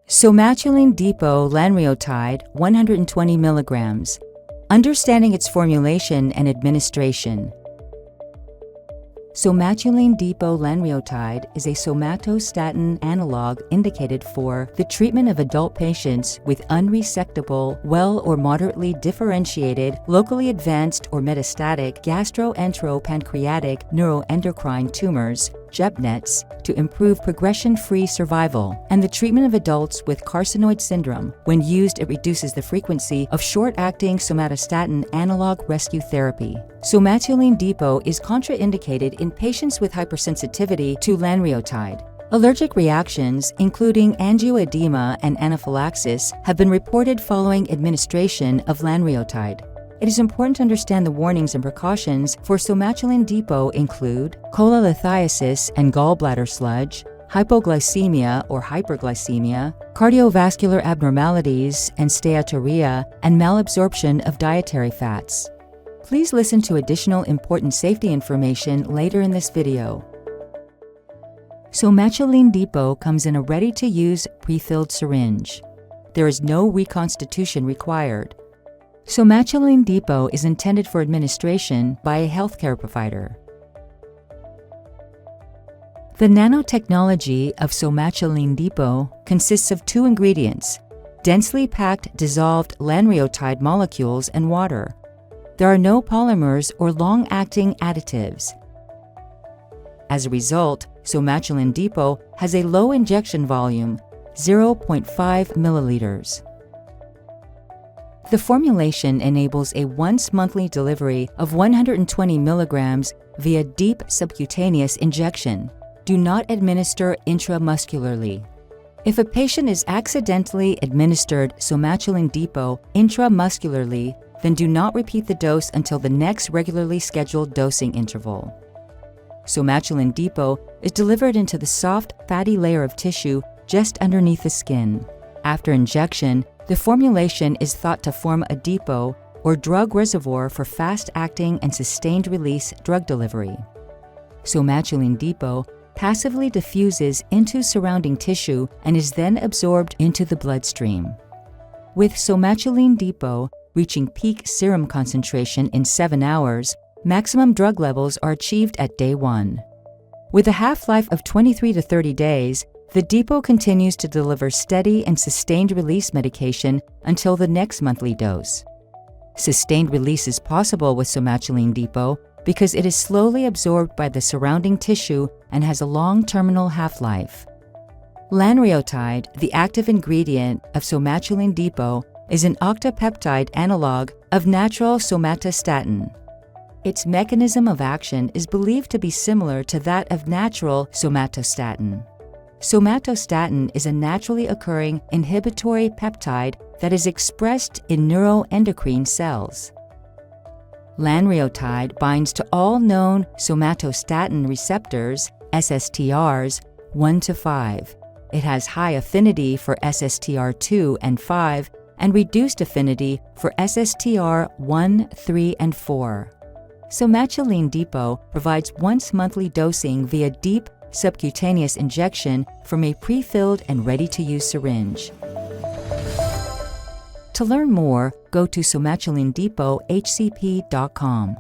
Somatuline Depot lanreotide 120 milligrams. Understanding its formulation and administration. Somatuline Depot lanreotide is a somatostatin analog indicated for the treatment of adult patients with unresectable, well or moderately differentiated, locally advanced or metastatic gastroenteropancreatic neuroendocrine tumors, GEP-NETs, to improve progression-free survival, and the treatment of adults with carcinoid syndrome. When used, it reduces the frequency of short-acting somatostatin analog rescue therapy. Somatuline Depot is contraindicated in patients with hypersensitivity to lanreotide. Allergic reactions, including angioedema and anaphylaxis, have been reported following administration of lanreotide. It is important to understand the warnings and precautions for Somatuline Depot include cholelithiasis and gallbladder sludge, hypoglycemia or hyperglycemia, cardiovascular abnormalities and steatorrhea, and malabsorption of dietary fats. Please listen to additional important safety information later in this video. Somatuline Depot comes in a ready-to-use pre-filled syringe. There is no reconstitution required. Somatuline Depot is intended for administration by a healthcare provider. The nanotechnology of Somatuline Depot consists of two ingredients: densely packed dissolved lanreotide molecules and water. There are no polymers or long-acting additives. As a result, Somatuline Depot has a low injection volume, 0.5 milliliters. The formulation enables a once-monthly delivery of 120 milligrams via deep subcutaneous injection. Do not administer intramuscularly. If a patient is accidentally administered Somatuline Depot intramuscularly, then do not repeat the dose until the next regularly scheduled dosing interval. Somatuline Depot is delivered into the soft, fatty layer of tissue just underneath the skin. After injection, the formulation is thought to form a depot or drug reservoir for fast-acting and sustained-release drug delivery. Somatuline Depot passively diffuses into surrounding tissue and is then absorbed into the bloodstream. With Somatuline Depot reaching peak serum concentration in 7 hours, maximum drug levels are achieved at day 1. With a half-life of 23 to 30 days, the depot continues to deliver steady and sustained-release medication until the next monthly dose. Sustained release is possible with Somatuline Depot because it is slowly absorbed by the surrounding tissue and has a long terminal half-life. Lanreotide, the active ingredient of Somatuline Depot, is an octapeptide analog of natural somatostatin. Its mechanism of action is believed to be similar to that of natural somatostatin. Somatostatin is a naturally occurring inhibitory peptide that is expressed in neuroendocrine cells. Lanreotide binds to all known somatostatin receptors, SSTRs, 1 to 5. It has high affinity for SSTR2 and 5 and reduced affinity for SSTR 1, 3, and 4. Somatuline Depot provides once-monthly dosing via deep subcutaneous injection from a pre-filled and ready-to-use syringe. To learn more, go to somatulinedepot.hcp.com.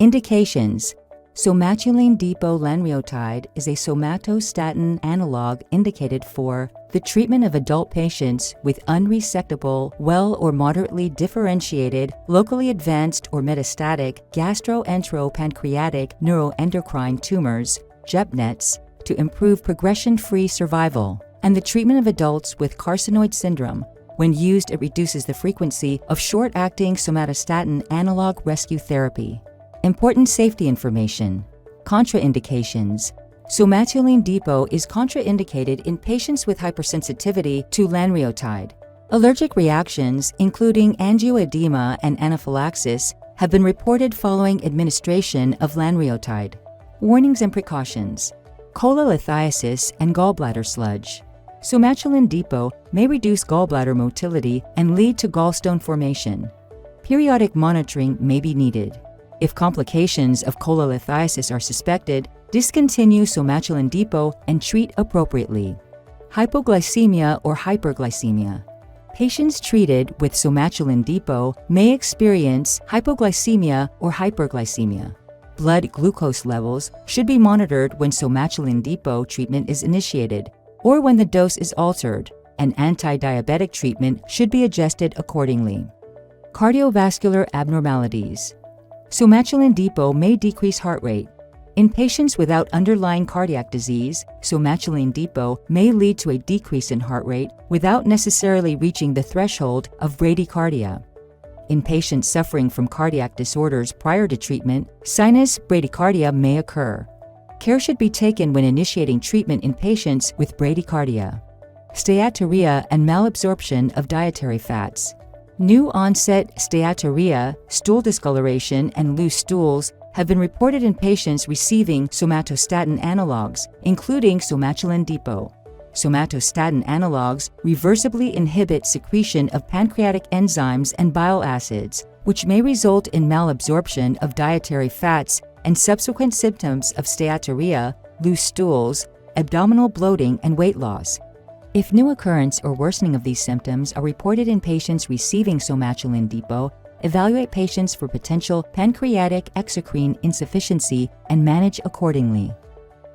Indications: Somatuline Depot lanreotide is a somatostatin analog indicated for the treatment of adult patients with unresectable, well or moderately differentiated, locally advanced or metastatic gastroenteropancreatic neuroendocrine tumors, GEP-NETs, to improve progression-free survival, and the treatment of adults with carcinoid syndrome. When used, it reduces the frequency of short-acting somatostatin analog rescue therapy. Important safety information. Contraindications. Somatuline Depot is contraindicated in patients with hypersensitivity to lanreotide. Allergic reactions, including angioedema and anaphylaxis, have been reported following administration of lanreotide. Warnings and precautions. Cholelithiasis and gallbladder sludge. Somatuline Depot may reduce gallbladder motility and lead to gallstone formation. Periodic monitoring may be needed. If complications of cholelithiasis are suspected, discontinue Somatuline Depot and treat appropriately. Hypoglycemia or hyperglycemia. Patients treated with Somatuline Depot may experience hypoglycemia or hyperglycemia. Blood glucose levels should be monitored when Somatuline Depot treatment is initiated or when the dose is altered, and anti-diabetic treatment should be adjusted accordingly. Cardiovascular abnormalities. Somatuline Depot may decrease heart rate. In patients without underlying cardiac disease, Somatuline Depot may lead to a decrease in heart rate without necessarily reaching the threshold of bradycardia. In patients suffering from cardiac disorders prior to treatment, sinus bradycardia may occur. Care should be taken when initiating treatment in patients with bradycardia. Steatorrhea and malabsorption of dietary fats. New onset steatorrhea, stool discoloration, and loose stools have been reported in patients receiving somatostatin analogs, including Somatuline Depot. Somatostatin analogs reversibly inhibit secretion of pancreatic enzymes and bile acids, which may result in malabsorption of dietary fats and subsequent symptoms of steatorrhea, loose stools, abdominal bloating, and weight loss. If new occurrence or worsening of these symptoms are reported in patients receiving Somatuline Depot, evaluate patients for potential pancreatic exocrine insufficiency and manage accordingly.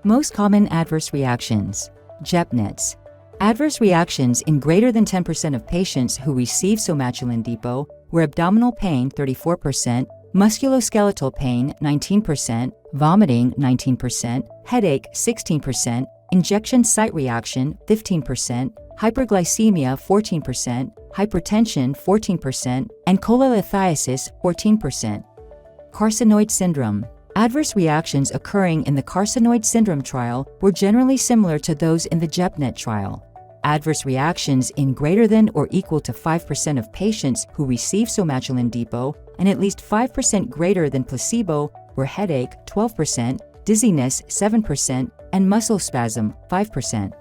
Most common adverse reactions. GEP-NETs. Adverse reactions in greater than 10% of patients who receive Somatuline Depot were abdominal pain 34%, musculoskeletal pain 19%, vomiting 19%, headache 16%, injection site reaction 15%, hyperglycemia 14%, hypertension 14%, and cholelithiasis 14%. Carcinoid syndrome. Adverse reactions occurring in the carcinoid syndrome trial were generally similar to those in the GEP-NET trial. Adverse reactions in greater than or equal to 5% of patients who received Somatuline Depot and at least 5% greater than placebo were headache 12%, dizziness 7%, and muscle spasm 5%.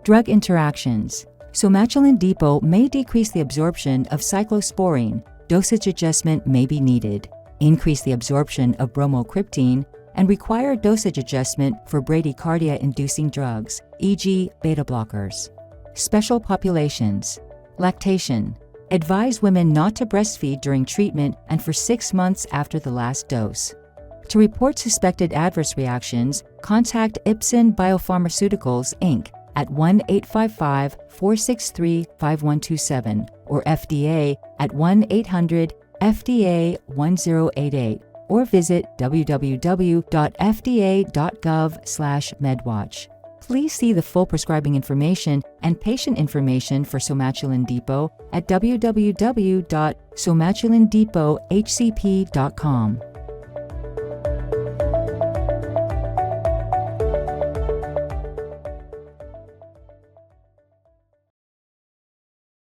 Drug interactions. Somatuline Depot may decrease the absorption of cyclosporine. Dosage adjustment may be needed. Increase the absorption of bromocriptine, and require dosage adjustment for bradycardia-inducing drugs, e.g. beta blockers. Special populations. Lactation. Advise women not to breastfeed during treatment and for 6 months after the last dose. To report suspected adverse reactions, contact Ipsen Biopharmaceuticals, Inc. at 1-855-463-5127 or FDA at 1-800-FDA-1088 or visit www.fda.gov/medwatch. Please see the full prescribing information and patient information for Somatuline Depot at www.somatulinedepot.hcp.com.